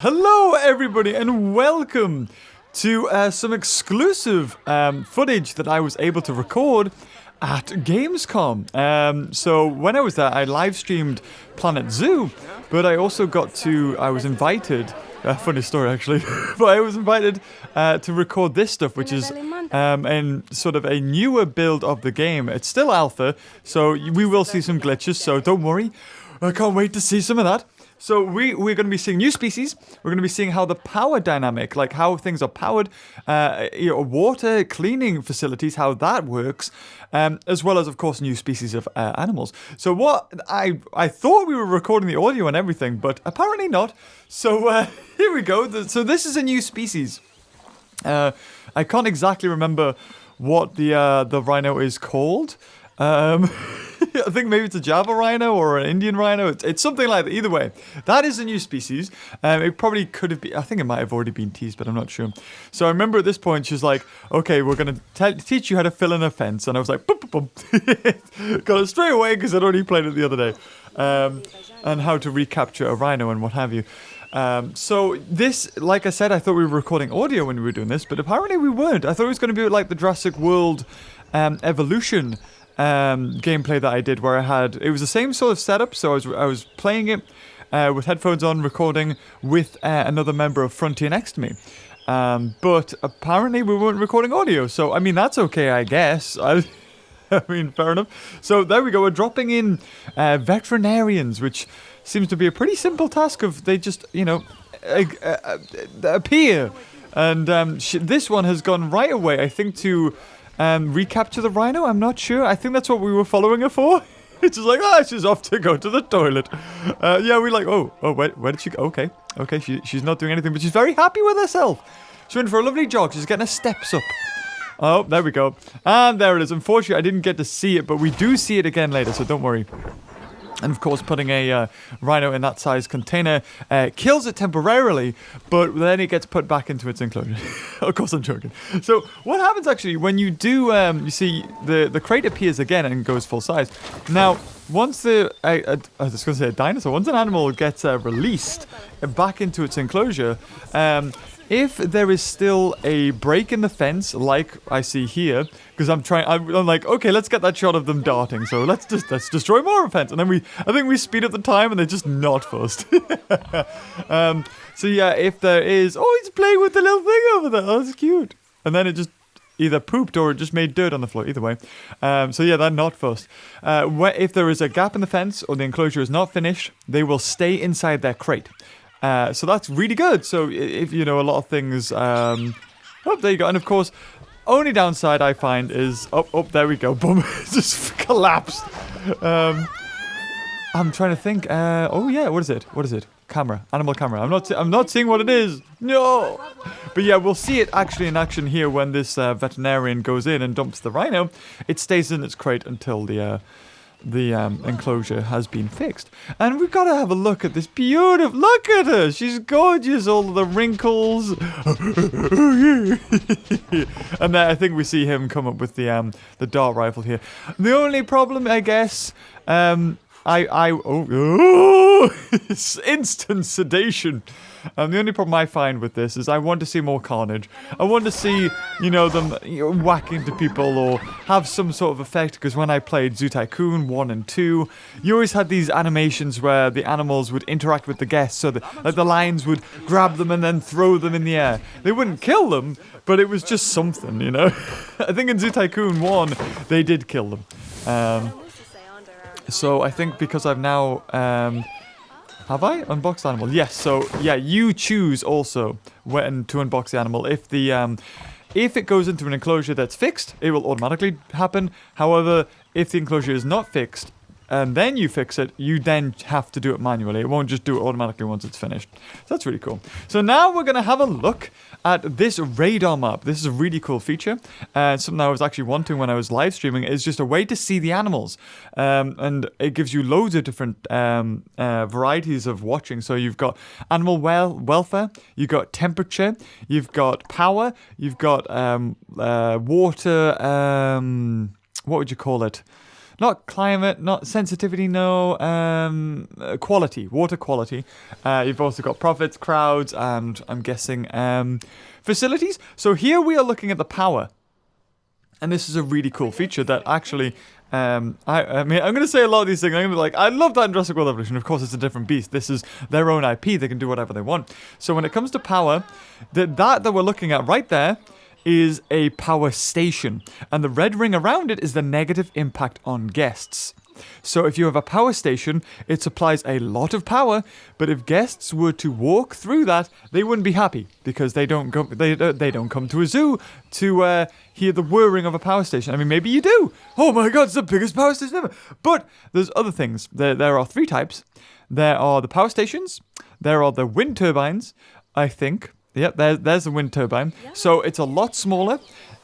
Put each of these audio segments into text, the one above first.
Hello everybody and welcome to some exclusive footage that I was able to record at Gamescom. So when I was there, I live streamed Planet Zoo, but I also I was invited, funny story actually, but I was invited to record this stuff, which is in sort of a newer build of the game. It's still alpha, so we will see some glitches, so don't worry. I can't wait to see some of that. So we're going to be seeing new species. We're going to be seeing how the power dynamic, like how things are powered, water cleaning facilities, how that works, as well as, of course, new species of animals. So what I thought we were recording the audio and everything, but apparently not. So here we go. So this is a new species. I can't exactly remember what the rhino is called. I think maybe it's a Java rhino or an Indian rhino. It's something like that. Either way, that is a new species. It probably could have been, I think it might have already been teased, but I'm not sure. So I remember at this point, she's like, okay, we're going to teach you how to fill in a fence. And I was like, boom, boom, boom. Got it straight away because I'd already played it the other day. And how to recapture a rhino and what have you. So this, like I said, I thought we were recording audio when we were doing this, but apparently we weren't. I thought it was going to be like the Jurassic World evolution gameplay that I did, where it was the same sort of setup. So I was playing it with headphones on, recording with another member of Frontier next to me. But apparently we weren't recording audio. So I mean, that's okay, I guess. I mean, fair enough. So there we go. We're dropping in veterinarians, which seems to be a pretty simple task. They just, appear. And this one has gone right away, I think, to recapture the rhino. I'm not sure. I think that's what we were following her for. It's just like, she's off to go to the toilet. Yeah, we're like, where did she go? Okay, she's not doing anything, but she's very happy with herself. She went for a lovely jog. She's getting her steps up. Oh, there we go. And there it is. Unfortunately, I didn't get to see it, but we do see it again later, so don't worry. And of course, putting a rhino in that size container kills it temporarily, but then it gets put back into its enclosure. Of course, I'm joking. So what happens actually when you do, you see the crate appears again and goes full size. Now, once I was going to say a dinosaur, once an animal gets released back into its enclosure, if there is still a break in the fence, like I see here, because I'm like, okay, let's get that shot of them darting. So let's destroy more of the fence, and then I think we speed up the time, and they're just not fussed. So yeah, if there is, he's playing with the little thing over there. Oh, that's cute. And then it just either pooped or it just made dirt on the floor. Either way. So yeah, they're not fussed. If there is a gap in the fence or the enclosure is not finished, they will stay inside their crate. So that's really good. So if a lot of things, there you go. And of course, only downside I find is, there we go, boom, it just collapsed. I'm trying to think. What is it? Camera, animal camera. I'm not seeing what it is. No. But yeah, we'll see it actually in action here when this veterinarian goes in and dumps the rhino. It stays in its crate until the enclosure has been fixed. And we've got to have a look at this beautiful, look at her, she's gorgeous, all of the wrinkles. And then I think we see him come up with the dart rifle here. The only problem, I guess, it's instant sedation. The only problem I find with this is I want to see more carnage. I want to see, them whack into people or have some sort of effect, because when I played Zoo Tycoon 1 and 2, you always had these animations where the animals would interact with the guests, so that the lions would grab them and then throw them in the air. They wouldn't kill them, but it was just something, I think in Zoo Tycoon 1, they did kill them. So I think because I've now... have I unboxed the animal? Yes. So yeah, you choose also when to unbox the animal. If it goes into an enclosure that's fixed, it will automatically happen. However, if the enclosure is not fixed and then you fix it, you then have to do it manually. It won't just do it automatically once it's finished. So that's really cool. So now we're going to have a look at this radar map. This is a really cool feature. Something I was actually wanting when I was live streaming is just a way to see the animals. And it gives you loads of different varieties of watching. So you've got animal welfare, you've got temperature, you've got power, you've got water, what would you call it? not climate, not sensitivity, no, quality, water quality. You've also got profits, crowds, and I'm guessing facilities. So here we are looking at the power. And this is a really cool feature that actually, I mean, I'm going to say a lot of these things. I'm going to be like, I love that in Jurassic World Evolution. Of course, it's a different beast. This is their own IP. They can do whatever they want. So when it comes to power, that we're looking at right there is a power station. And the red ring around it is the negative impact on guests. So if you have a power station, it supplies a lot of power, but if guests were to walk through that, they wouldn't be happy because they don't go, they don't come to a zoo to hear the whirring of a power station. I mean, maybe you do. Oh my God, it's the biggest power station ever. But there's other things. There are 3 types. There are the power stations. There are the wind turbines, I think. Yep, there's the wind turbine. Yeah. So it's a lot smaller.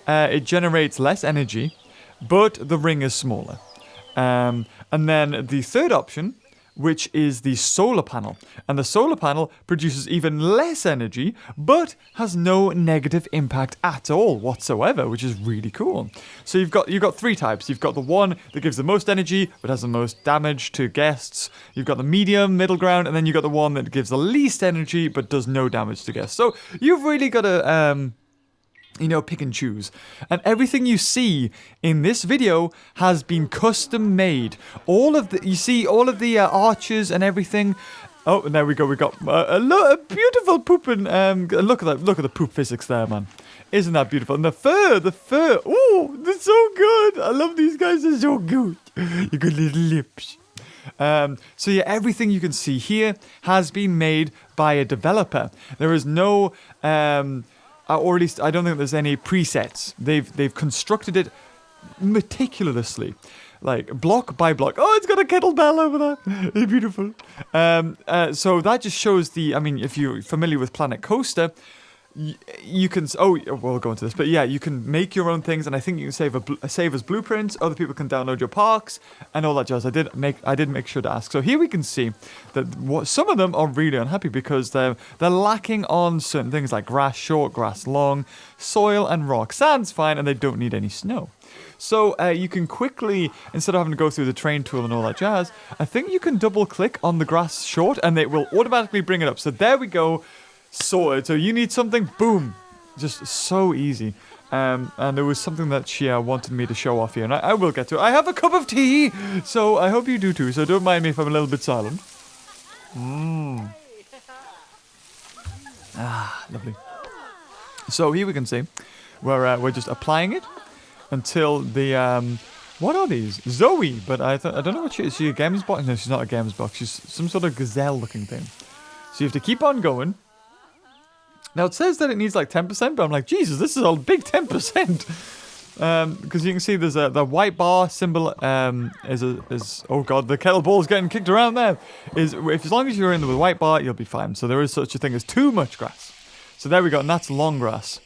It generates less energy, but the ring is smaller. And then the third option, which is the solar panel. And the solar panel produces even less energy, but has no negative impact at all whatsoever, which is really cool. So you've got 3 types. You've got the one that gives the most energy, but has the most damage to guests. You've got the medium, middle ground, and then you've got the one that gives the least energy, but does no damage to guests. So you've really got to pick and choose. And everything you see in this video has been custom made. You see all of the arches and everything. Oh, and there we go. We got a beautiful pooping. Look at the poop physics there, man. Isn't that beautiful? And the fur. Oh, they're so good. I love these guys. They're so good. You got little lips. So yeah, everything you can see here has been made by a developer. There is no or at least I don't think there's any presets. They've constructed it meticulously, like block by block. Oh, it's got a kettlebell over there. It's beautiful. So that just shows I mean, if you're familiar with Planet Coaster, you can. Oh, we'll go into this, but yeah, you can make your own things, and I think you can save as blueprints. Other people can download your parks and all that jazz. I did make sure to ask. So here we can see that some of them are really unhappy because they're lacking on certain things like grass short, grass long, soil and rock. Sand's fine, and they don't need any snow. So you can quickly, instead of having to go through the train tool and all that jazz, I think you can double click on the grass short, and it will automatically bring it up. So there we go. Sorted. So you need something, boom, just so easy. And there was something that she wanted me to show off here, and I will get to it. I have a cup of tea, so I hope you do too. So don't mind me if I'm a little bit silent. Lovely. So here we can see we're just applying it until the what are these? Zoe, but I don't know what she is. Is she a games box? No, she's not a games box. She's some sort of gazelle-looking thing. So you have to keep on going. Now, it says that it needs like 10%, but I'm like, Jesus, this is a big 10%. Because you can see there's the white bar symbol is oh God, the kettlebell's getting kicked around there. As long as you're in the white bar, you'll be fine. So there is such a thing as too much grass. So there we go, and that's long grass.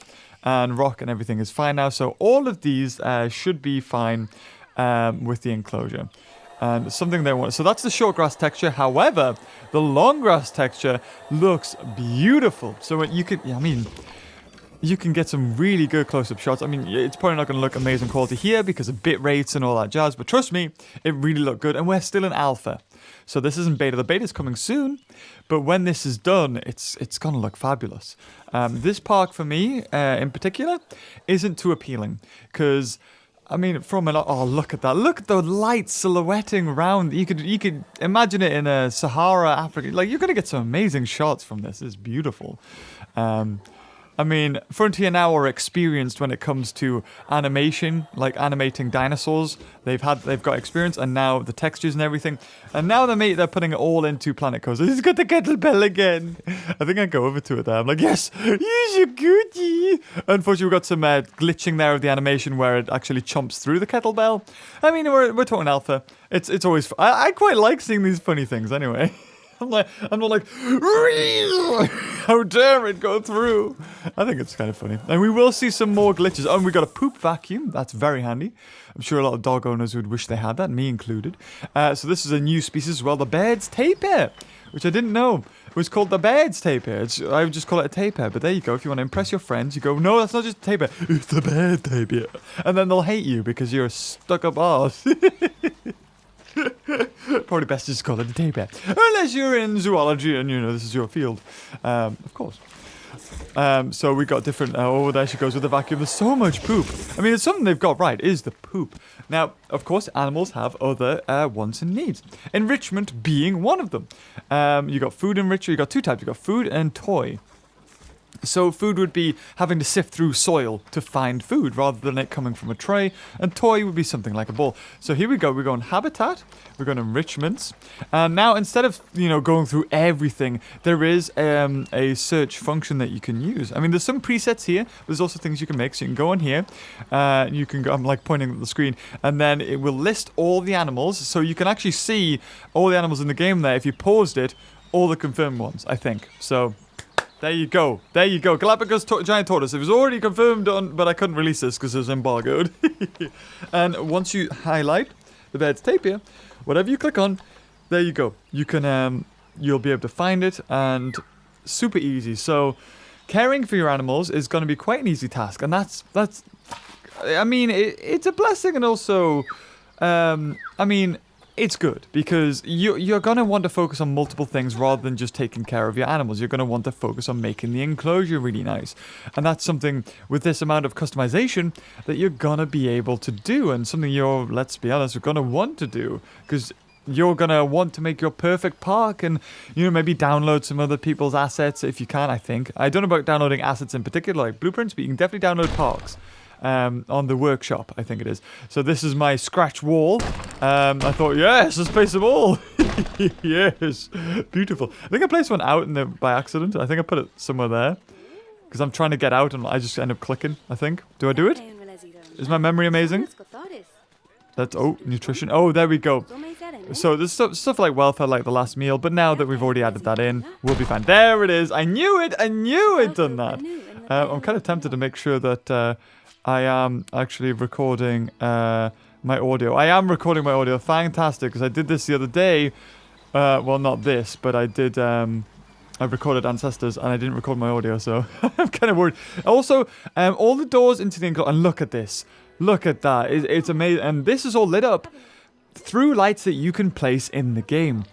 And rock and everything is fine now. So all of these should be fine with the enclosure. And something they want. So that's the short grass texture. However, the long grass texture looks beautiful. So you can get some really good close-up shots. I mean, it's probably not going to look amazing quality here because of bit rates and all that jazz. But trust me, it really looked good. And we're still in alpha. So this isn't beta. The beta's coming soon. But when this is done, it's going to look fabulous. This park for me, in particular, isn't too appealing. Because I mean, look at that. Look at the light silhouetting around. You could imagine it in a Sahara, Africa. Like, you're going to get some amazing shots from this. It's beautiful. I mean, Frontier now are experienced when it comes to animation, like animating dinosaurs. They've got experience, and now the textures and everything. And now they're putting it all into Planet Coaster. He's got the kettlebell again. I think I go over to it there. I'm like, yes, you're goodie. Unfortunately, we've got some glitching there of the animation where it actually chomps through the kettlebell. I mean, we're talking alpha. It's always I quite like seeing these funny things anyway. I'm not like, how dare it go through? I think it's kind of funny. And we will see some more glitches. Oh, and we got a poop vacuum. That's very handy. I'm sure a lot of dog owners would wish they had that, me included. So this is a new species as well, the Baird's tapir, which I didn't know. It was called the Baird's tapir. I would just call it a tapir, but there you go. If you want to impress your friends, you go, no, that's not just a tapir. It's the Baird's tapir. And then they'll hate you because you're a stuck-up arse. Probably best to just call it a tapir. Unless you're in zoology and, you know, this is your field. Of course. So we got different... oh, there she goes with the vacuum. There's so much poop. I mean, it's something they've got right, is the poop. Now, of course, animals have other wants and needs. Enrichment being one of them. You got food enricher. You got two types. You got food and toy. So food would be having to sift through soil to find food rather than it coming from a tray. And toy would be something like a ball. So here we go. We're going habitat. We're going enrichments. And now instead of, you know, going through everything, there is a search function that you can use. I mean, there's some presets here. There's also things you can make. So you can go in here. You can go, I'm like pointing at the screen. And then it will list all the animals. So you can actually see all the animals in the game there. If you paused it, all the confirmed ones, I think. So... there you go. There you go. Galapagos giant tortoise. It was already confirmed on, but I couldn't release this because it was embargoed. And once you highlight the bird's tapir, whatever you click on, there you go. You can, you'll be able to find it, and super easy. So, caring for your animals is going to be quite an easy task, and that's. I mean, it's a blessing, and also, I mean. It's good because you're going to want to focus on multiple things rather than just taking care of your animals. You're going to want to focus on making the enclosure really nice. And that's something with this amount of customization that you're going to be able to do, and something you're, let's be honest, you're going to want to do because you're going to want to make your perfect park and, you know, maybe download some other people's assets if you can, I think. I don't know about downloading assets in particular, like blueprints, but you can definitely download parks. On the workshop, I think it is. So this is my scratch wall. I thought, yes, let's place them all. Yes, beautiful. I think I placed one out in there by accident. I think I put it somewhere there because I'm trying to get out and I just end up clicking, I think. Do I do it? Is my memory amazing? That's, oh, nutrition. Oh, there we go. So there's stuff like welfare, like the last meal, but now that we've already added that in, we'll be fine. There it is. I knew it. I knew I'd done that. I'm kind of tempted to make sure that I am actually recording my audio. I am recording my audio. Fantastic, because I did this the other day. Well, not this, but I did... I recorded Ancestors, and I didn't record my audio, so I'm kind of worried. Also, all the doors into the enclosure... And look at this. Look at that. It's amazing. And this is all lit up through lights that you can place in the game.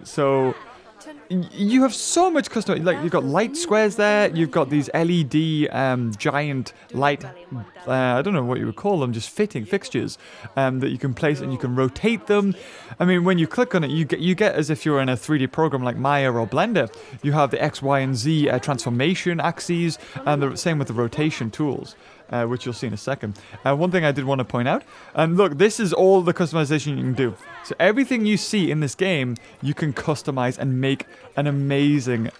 So... you have so much custom, like you've got light squares there, you've got these LED giant light, I don't know what you would call them, just fixtures that you can place and you can rotate them. I mean, when you click on it, you get as if you're in a 3D program like Maya or Blender. You have the X, Y, and Z transformation axes, and the same with the rotation tools. Which you'll see in a second. One thing I did want to point out, and look, this is all the customization you can do. So everything you see in this game, you can customize and make an amazing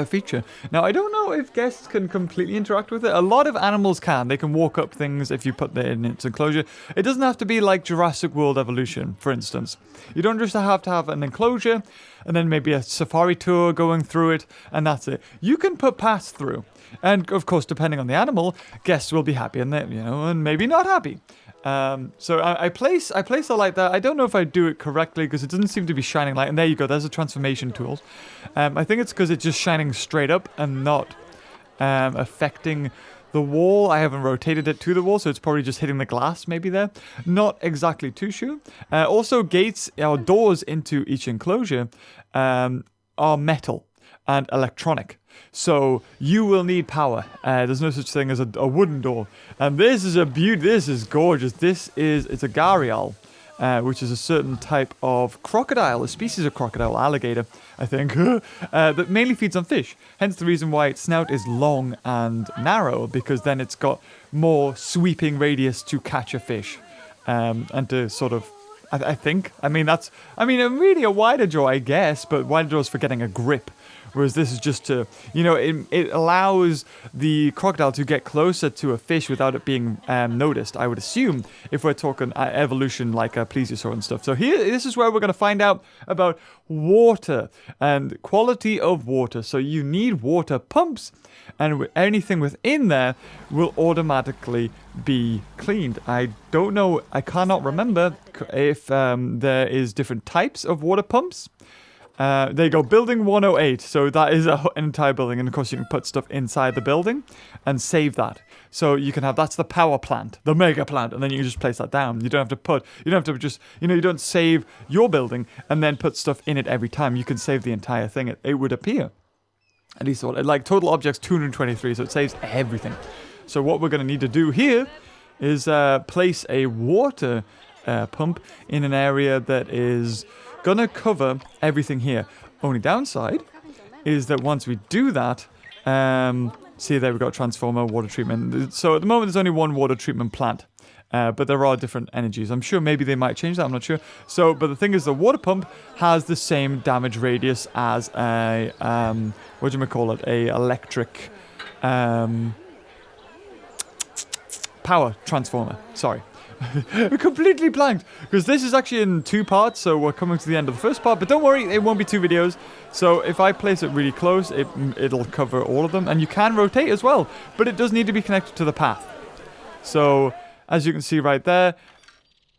feature. Now, I don't know if guests can completely interact with it. A lot of animals can. They can walk up things if you put it in its enclosure. It doesn't have to be like Jurassic World Evolution, for instance. You don't just have to have an enclosure and then maybe a safari tour going through it, and that's it. You can put paths through. And of course, depending on the animal, guests will be happy and and maybe not happy. So I place a light there. I don't know if I do it correctly because it doesn't seem to be shining light. And there you go. There's the transformation tools. I think it's because it's just shining straight up and not affecting the wall. I haven't rotated it to the wall, so it's probably just hitting the glass maybe there. Not exactly too sure. Also, gates or doors into each enclosure are metal and electronic. So you will need power. There's no such thing as a wooden door. And this is a beauty. This is gorgeous. It's a gharial, which is a certain type of crocodile, a species of crocodile, alligator, I think, that mainly feeds on fish. Hence the reason why its snout is long and narrow, because then it's got more sweeping radius to catch a fish, and to sort of, I think. I mean, really a wider jaw, I guess, but wider jaw is for getting a grip. Whereas this is just to, it allows the crocodile to get closer to a fish without it being noticed, I would assume, if we're talking evolution like a plesiosaur and stuff. So this is where we're going to find out about water and quality of water. So you need water pumps, and anything within there will automatically be cleaned. I don't know, I cannot remember if there is different types of water pumps. There you go, building 108. So that is an entire building. And of course, you can put stuff inside the building and save that. So you can have, that's the power plant, the mega plant. And then you can just place that down. You don't have to you don't save your building and then put stuff in it every time. You can save the entire thing. It would appear. At least, like, total objects 223. So it saves everything. So what we're going to need to do here is place a water pump in an area that is gonna cover everything here. Only downside is that once we do that, see there we've got transformer, water treatment. So at the moment there's only one water treatment plant, but there are different energies. I'm sure maybe they might change that, I'm not sure. So, but the thing is the water pump has the same damage radius as a, what do you call it? A electric, power transformer, sorry. Completely blanked, because this is actually in 2 parts, so we're coming to the end of the first part, but don't worry, it won't be 2 videos. So if I place it really close, it'll cover all of them, and you can rotate as well, but it does need to be connected to the path. So as you can see right there,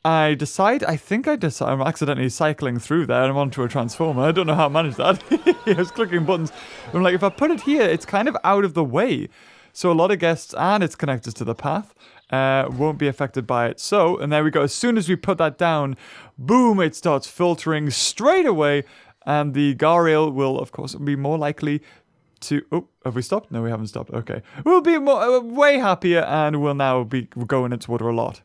I think I'm accidentally cycling through there and onto a transformer. I don't know how I managed that. I was clicking buttons. I'm like, if I put it here, it's kind of out of the way, so a lot of guests, and it's connected to the path, won't be affected by it. So, and there we go. As soon as we put that down, boom, it starts filtering straight away. And the Gharial will, of course, be more likely to... Oh, have we stopped? No, we haven't stopped. Okay. We'll be way happier, and we'll now be going into water a lot.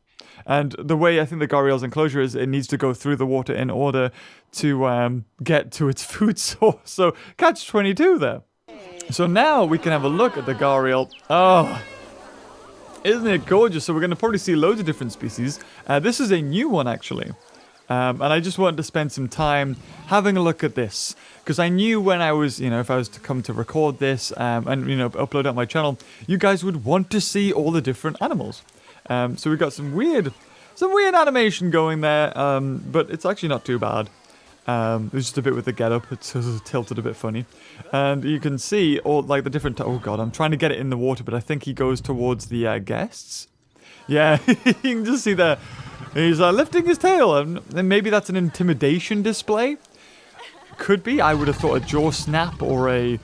And the way I think the Gharial's enclosure is, it needs to go through the water in order to get to its food source. So, catch 22 there. So now we can have a look at the Gharial. Oh... Isn't it gorgeous? So we're going to probably see loads of different species. This is a new one, actually. And I just wanted to spend some time having a look at this. Because I knew when I was, if I was to come to record this and, upload it on my channel, you guys would want to see all the different animals. So we've got some weird animation going there. But it's actually not too bad. There's just a bit with the getup, it's tilted a bit funny. And you can see all, like, the different... Oh god, I'm trying to get it in the water, but I think he goes towards the guests. Yeah, you can just see there. He's lifting his tail, and maybe that's an intimidation display. Could be. I would have thought a jaw snap or a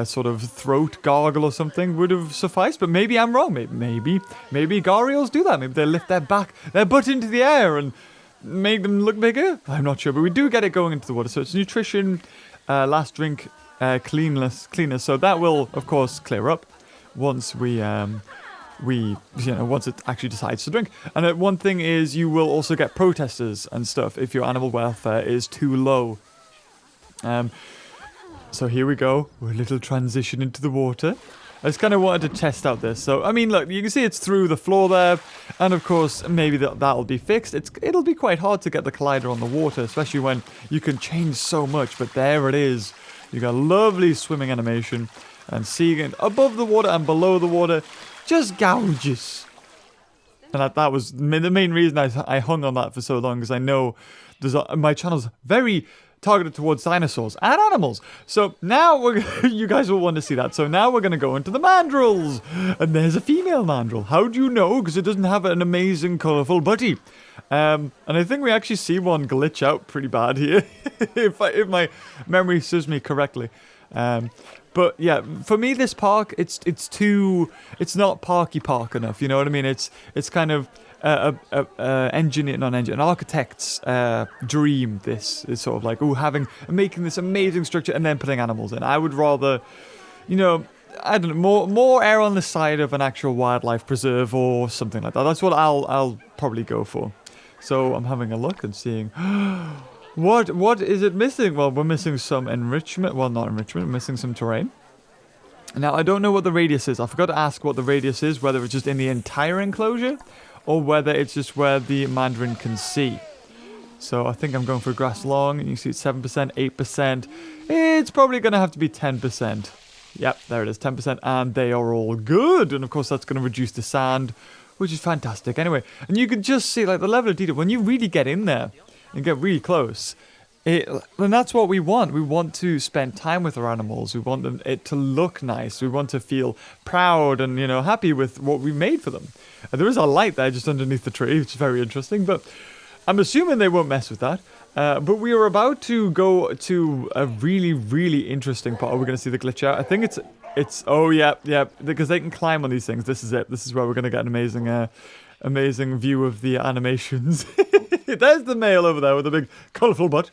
sort of throat gargle or something would have sufficed, but maybe I'm wrong. Maybe Gharials do that. Maybe they lift their butt into the air and make them look bigger? I'm not sure, but we do get it going into the water. So it's nutrition, last drink, cleanness. So that will, of course, clear up once once it actually decides to drink. And one thing is, you will also get protesters and stuff if your animal welfare is too low. So here we go. We're a little transition into the water. I just kind of wanted to test out this. So, I mean, look, you can see it's through the floor there. And, of course, maybe that'll be fixed. It'll be quite hard to get the collider on the water, especially when you can change so much. But there it is. You got lovely swimming animation. And seeing it above the water and below the water. Just gorgeous. And that was the main reason I hung on that for so long. Because I know my channel's very... targeted towards dinosaurs and animals. So now you guys will want to see that. So now we're going to go into the mandrills. And there's a female mandrill. How do you know? Because it doesn't have an amazing, colourful body. And I think we actually see one glitch out pretty bad here. if my memory serves me correctly. But yeah, for me, this park, it's not parky park enough. You know what I mean? It's kind of an architect's dream. This is sort of like, making this amazing structure and then putting animals in. I would rather, I don't know, more err on the side of an actual wildlife preserve or something like that. That's what I'll probably go for. So I'm having a look and seeing, what is it missing? Well, we're missing some enrichment. Well, not enrichment. We're missing some terrain. Now, I don't know what the radius is. I forgot to ask what the radius is, whether it's just in the entire enclosure or whether it's just where the mandarin can see. So I think I'm going for grass long. You see it's 7%, 8%. It's probably going to have to be 10%. Yep, there it is, 10%. And they are all good. And of course, that's going to reduce the sand, which is fantastic. Anyway, and you can just see like the level of detail. When you really get in there and get really close, and that's what we want. We want to spend time with our animals. We want it to look nice. We want to feel proud and, happy with what we made for them. And there is a light there just underneath the tree, which is very interesting. But I'm assuming they won't mess with that. But we are about to go to a really, really interesting part. Oh, we're going to see the glitch out. I think it's. Oh yeah, yeah. Because they can climb on these things. This is it. This is where we're going to get an amazing view of the animations. There's the male over there with a big colourful butt.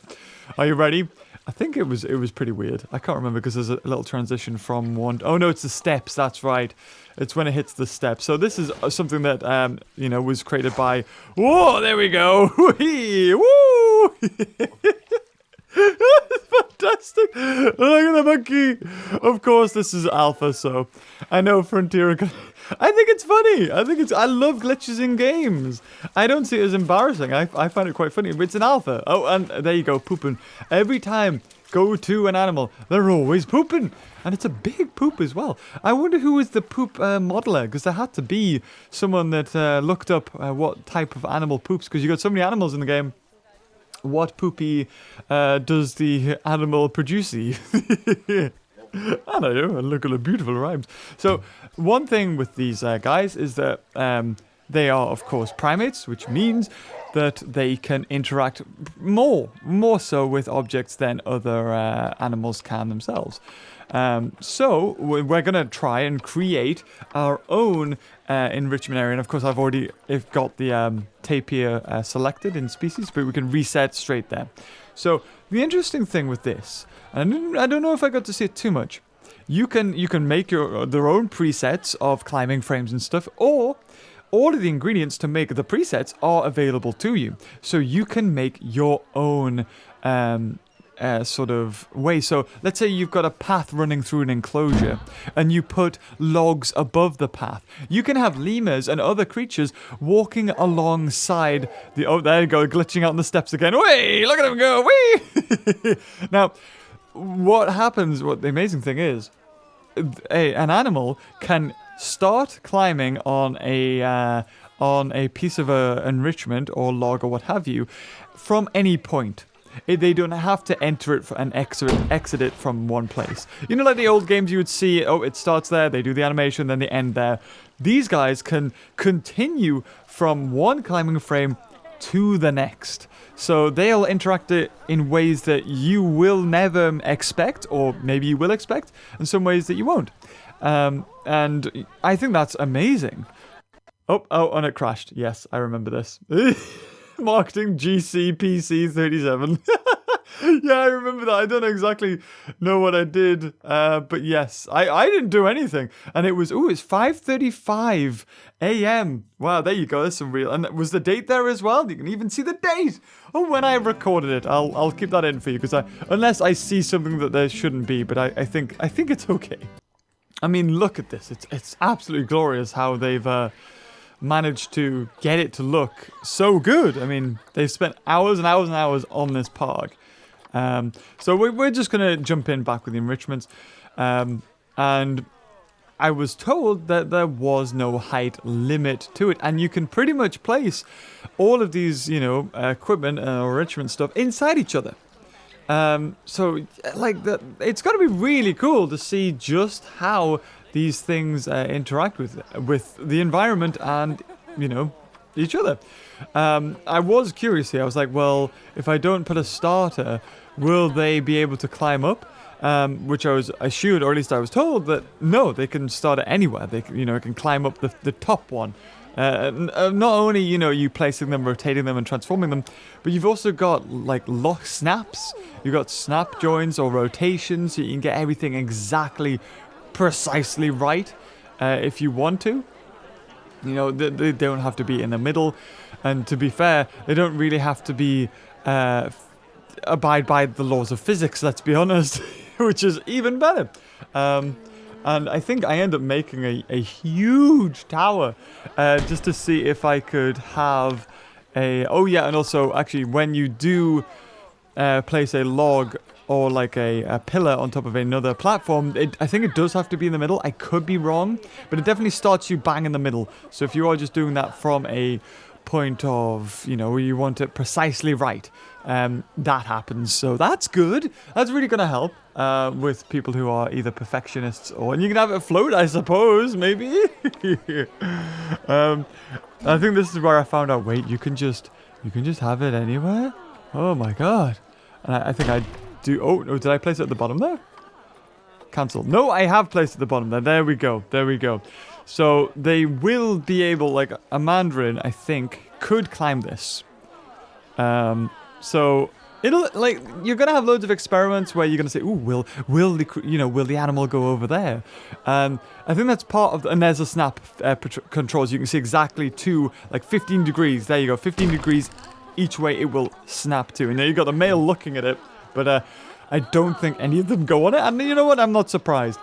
Are you ready? I think it was pretty weird. I can't remember because there's a little transition from one. Oh no, it's the steps. That's right. It's when it hits the steps. So this is something that was created by. Whoa, there we go. Woo! Fantastic. Look at the monkey. Of course, this is alpha, so I know Frontier. I think it's funny. I love glitches in games. I don't see it as embarrassing. I find it quite funny. But it's an alpha. Oh, and there you go, pooping. Every time go to an animal, they're always pooping. And it's a big poop as well. I wonder who was the poop modeler, because there had to be someone that looked up what type of animal poops, because you got so many animals in the game. What poopy does the animal produce? I don't know, look at the beautiful rhymes. So, one thing with these guys is that they are, of course, primates, which means that they can interact more so with objects than other animals can themselves. So, we're going to try and create our own enrichment area. And, of course, I've already got the tapir selected in species, but we can reset straight there. So, the interesting thing with this, and I don't know if I got to see it too much, you can make their own presets of climbing frames and stuff, or all of the ingredients to make the presets are available to you. So you can make your own sort of way. So let's say you've got a path running through an enclosure and you put logs above the path. You can have lemurs and other creatures walking alongside the... Oh, there you go, glitching out on the steps again. Whee! Look at him go! Whee! Now, what happens, what the amazing thing is, an animal can start climbing on a piece of enrichment or log or what have you from any point. They don't have to enter it and exit it from one place. You know, like the old games you would see, oh, it starts there, they do the animation, then they end there. These guys can continue from one climbing frame to the next. So they'll interact in ways that you will never expect, or maybe you will expect, and some ways that you won't. And I think that's amazing. Oh, and it crashed. Yes, I remember this. Marketing GCPC 37. Yeah, I remember that. I don't exactly know what I did, but yes, I didn't do anything. And it was, it's 5:35 a.m. Wow, there you go. That's some real. And was the date there as well? You can even see the date. Oh, when I recorded it, I'll keep that in for you because unless I see something that there shouldn't be, but I think it's okay. I mean, look at this. It's absolutely glorious how they've managed to get it to look so good. I mean, they've spent hours and hours and hours on this park. So we're just going to jump in back with the enrichments. And I was told that there was no height limit to it. And you can pretty much place all of these, equipment and enrichment stuff inside each other. So, it's got to be really cool to see just how these things interact with the environment and, each other. I was curious here. I was like, well, if I don't put a starter, will they be able to climb up? Which I was assured, or at least I was told, that no, they can start it anywhere. They can climb up the top one. Not only, you placing them, rotating them, and transforming them, but you've also got, lock snaps. You've got snap joins or rotations, so you can get everything exactly, precisely right if you want to. They don't have to be in the middle. And to be fair, they don't really have to be abide by the laws of physics, let's be honest, which is even better. And I think I end up making a huge tower just to see if I could have a... Oh, yeah, and also, actually, when you do place a log or a pillar on top of another platform, I think it does have to be in the middle. I could be wrong, but it definitely starts you bang in the middle. So if you are just doing that from a point of, where you want it precisely right, that happens. So that's good. That's really going to help with people who are either perfectionists or... And you can have it float, I suppose, maybe. I think this is where I found out, wait, you can just have it anywhere? Oh my god. And I think I do... Oh, no, did I place it at the bottom there? Cancel. No, I have placed it at the bottom there. There we go. There we go. So they will be able, like, a mandarin, I think, could climb this. So it'll, like, you're gonna have loads of experiments where you're gonna say, "Ooh, will the animal go over there?" I think that's part of, and there's a snap controls. You can see exactly to like 15 degrees. There you go, 15 degrees each way it will snap to. And there you got the male looking at it, but I don't think any of them go on it. And you know what? I'm not surprised.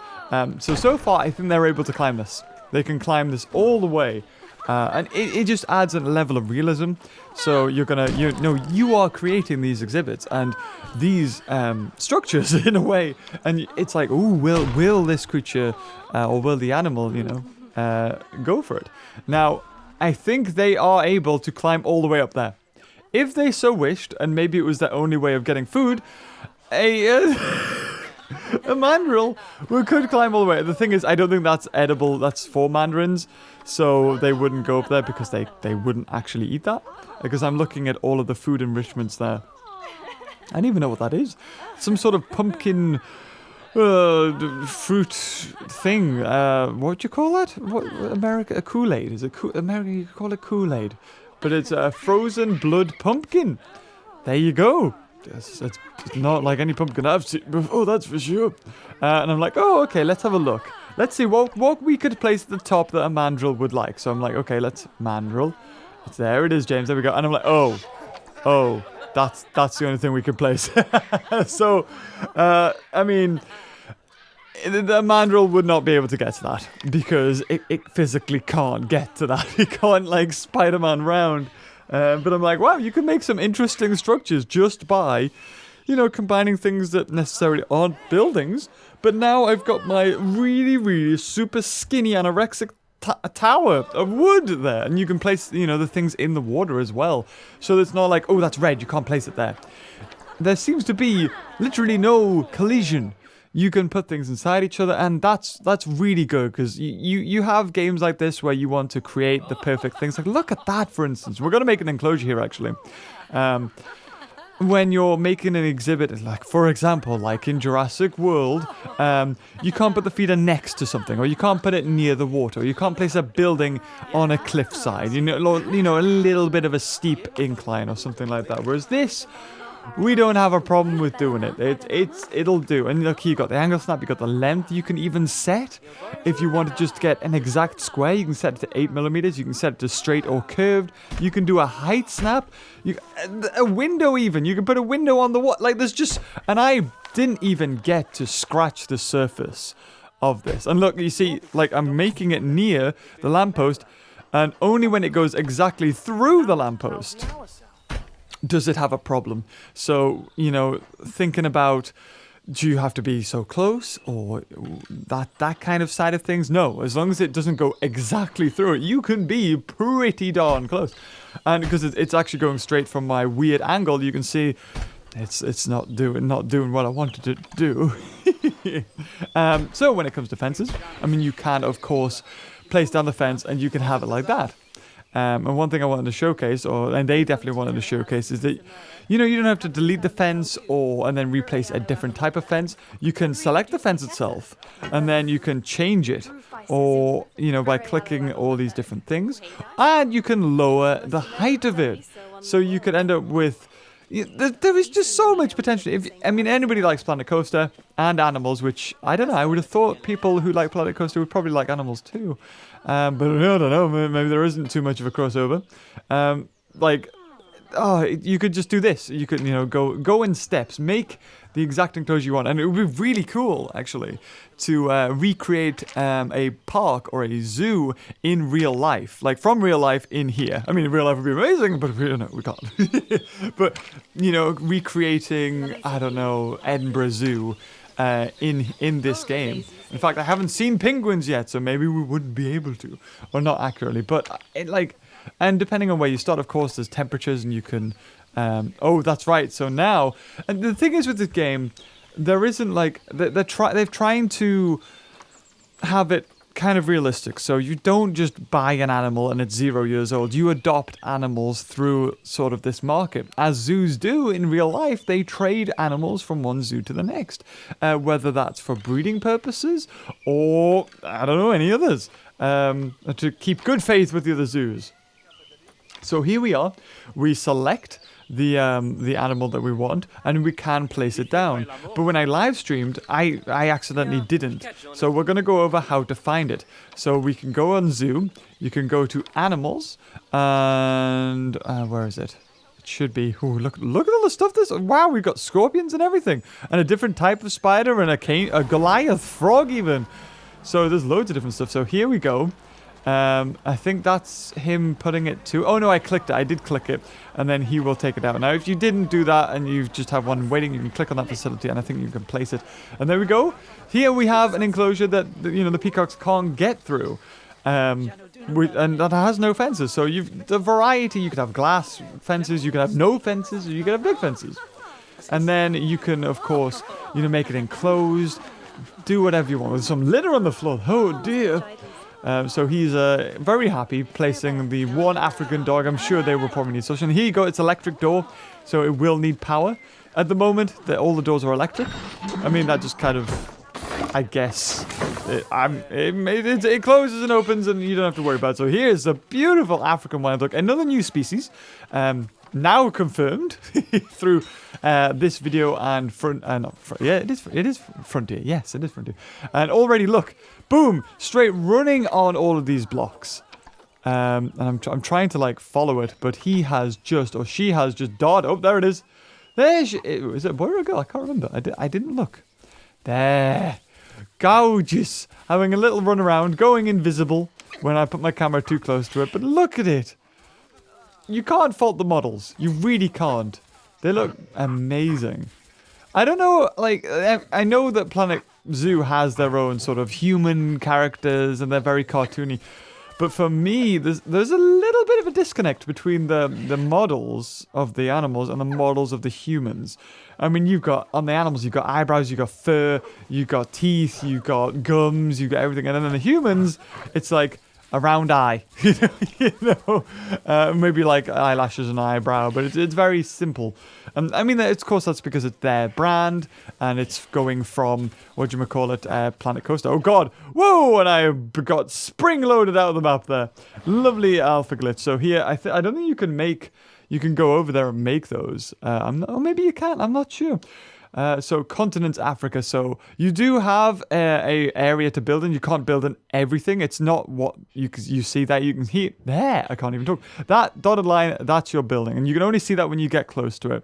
So far, I think they're able to climb this. They can climb this all the way. And it just adds a level of realism. So you are creating these exhibits and these structures in a way. And it's like, ooh, will this creature or will the animal, go for it? Now, I think they are able to climb all the way up there. If they so wished, and maybe it was their only way of getting food, a mandrill could climb all the way. The thing is, I don't think that's edible. That's for mandarins. So they wouldn't go up there because they wouldn't actually eat that. Because I'm looking at all of the food enrichments there. I don't even know what that is. Some sort of pumpkin fruit thing. What do you call that? What, America? A Kool-Aid. Is it America? You call it Kool-Aid. But it's a frozen blood pumpkin. There you go. It's not like any pumpkin I've seen before, that's for sure. And I'm like, oh, okay, let's have a look. Let's see what we could place at the top that a mandrill would like. So I'm like, okay, let's mandrill. There it is, James. There we go. And I'm like, oh, that's the only thing we could place. So, I mean, the mandrill would not be able to get to that because it physically can't get to that. It can't like Spider-Man round. But I'm like, wow, you can make some interesting structures just by, combining things that necessarily aren't buildings. But now I've got my really, really super skinny anorexic tower of wood there. And you can place, the things in the water as well. So it's not like, oh, that's red, you can't place it there. There seems to be literally no collision. You can put things inside each other, and that's really good, because you have games like this where you want to create the perfect things. Like, look at that, for instance. We're going to make an enclosure here, actually. When you're making an exhibit, like, for example, like in Jurassic World, you can't put the feeder next to something, or you can't put it near the water, or you can't place a building on a cliffside, a little bit of a steep incline or something like that. Whereas this... we don't have a problem with doing it. It'll do. And look, you got the angle snap, you got the length. You can even set, if you want to just get an exact square, you can set it to 8mm. You can set it to straight or curved. You can do a height snap. A window even. You can put a window on the wall. Like, there's just... and I didn't even get to scratch the surface of this. And look, you see, like, I'm making it near the lamppost, and only when it goes exactly through the lamppost does it have a problem. So, thinking about, do you have to be so close, or that kind of side of things? No, as long as it doesn't go exactly through it, you can be pretty darn close. And because it's actually going straight from my weird angle, you can see it's not doing what I wanted to do. So when it comes to fences, I mean, you can, of course, place down the fence, and you can have it like that. And one thing I wanted to showcase, and they definitely wanted to showcase, is that, you don't have to delete the fence and then replace a different type of fence. You can select the fence itself, and then you can change it, or, by clicking all these different things. And you can lower the height of it. So you could end up with... there is just so much potential. Anybody likes Planet Coaster and animals, which, I don't know, I would have thought people who like Planet Coaster would probably like animals too. But I don't know, maybe there isn't too much of a crossover. You could just do this. You could, go in steps, make the exact enclosure you want. And it would be really cool, actually, to recreate a park or a zoo in real life. Like, from real life in here. I mean, real life would be amazing, but we can't. But, recreating, I don't know, Edinburgh Zoo in this game. In fact, I haven't seen penguins yet, so maybe we wouldn't be able to. Or not accurately, but, and depending on where you start, of course, there's temperatures, and you can... oh, that's right. So now... and the thing is with this game, there isn't, like... they're trying to have it kind of realistic. So you don't just buy an animal and it's 0 years old. You adopt animals through sort of this market. As zoos do in real life, they trade animals from one zoo to the next. Whether that's for breeding purposes or, I don't know, any others. To keep good faith with the other zoos. So here we are. We select the animal that we want, and we can place it down. But when I live streamed, I accidentally didn't. So we're going to go over how to find it. So we can go on Zoo. You can go to animals, and where is it? It should be. Ooh, look at all the stuff. Wow, we've got scorpions and everything, and a different type of spider, and a Goliath frog even. So there's loads of different stuff. So here we go. I think that's him putting it to... Oh, no, I clicked it. I did click it. And then he will take it out. Now, if you didn't do that and you just have one waiting, you can click on that facility and I think you can place it. And there we go. Here we have an enclosure that, the peacocks can't get through. And that has no fences. So the variety, you could have glass fences, you could have no fences, or you could have big fences. And then you can, of course, make it enclosed. Do whatever you want. There's some litter on the floor. Oh, dear. So he's very happy placing the one African dog. I'm sure they will probably need such. And here you go, it's electric door, so it will need power. At the moment, all the doors are electric. I mean, that just kind of, I guess, it closes and opens and you don't have to worry about it. So here's a beautiful African wild dog, another new species. Now confirmed through this video and it is Frontier. Yes, it is Frontier. And already look, boom, straight running on all of these blocks. And I'm trying to follow it, but she has just darted. Oh, there it is. There is it a boy or a girl? I can't remember. I didn't look. There, gorgeous. Having a little run around, going invisible when I put my camera too close to it. But look at it. You can't fault the models. You really can't. They look amazing. I don't know, I know that Planet Zoo has their own sort of human characters and they're very cartoony. But for me, there's a little bit of a disconnect between the models of the animals and the models of the humans. I mean, on the animals, you've got eyebrows, you've got fur, you've got teeth, you've got gums, you've got everything. And then the humans, it's like a round eye, maybe eyelashes and eyebrow, but it's very simple. And I mean, of course, that's because it's their brand and it's going from, Planet Coaster. Oh God, whoa, and I got spring loaded out of the map there. Lovely alpha glitch. So here, I don't think you can go over there and make those. Or maybe you can, I'm not sure. So continent Africa. So you do have a area to build in. You can't build in everything. It's not what you see that you can hear there. I can't even talk. That dotted line, that's your building, and you can only see that when you get close to it.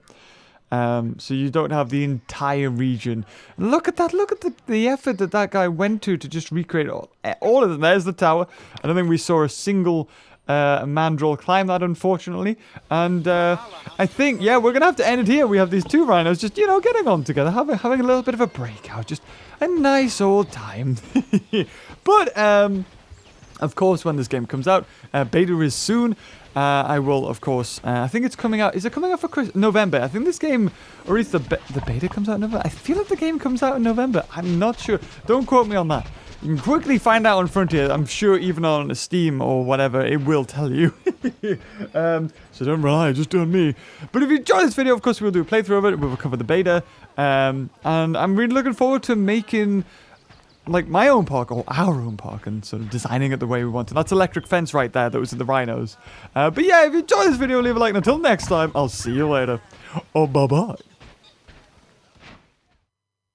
So you don't have the entire region. Look at that. Look at the effort that guy went to just recreate all of them. There's the tower. I don't think we saw a single mandrill climb that, unfortunately. And I think, we're going to have to end it here. We have these two rhinos just, getting on together, having a little bit of a breakout. Just a nice old time. But, of course, when this game comes out, beta is soon. I will, of course, I think it's coming out. Is it coming out for November? I think this game, or at least the beta comes out in November. I feel like the game comes out in November. I'm not sure. Don't quote me on that. You can quickly find out on Frontier. I'm sure even on Steam or whatever, it will tell you. So don't rely just on me. But if you enjoyed this video, of course, we'll do a playthrough of it. We'll cover the beta. And I'm really looking forward to making my own park or our own park and sort of designing it the way we want to. That's electric fence right there. Those are the rhinos. But yeah, if you enjoyed this video, leave a like. And until next time, I'll see you later. Oh, bye-bye.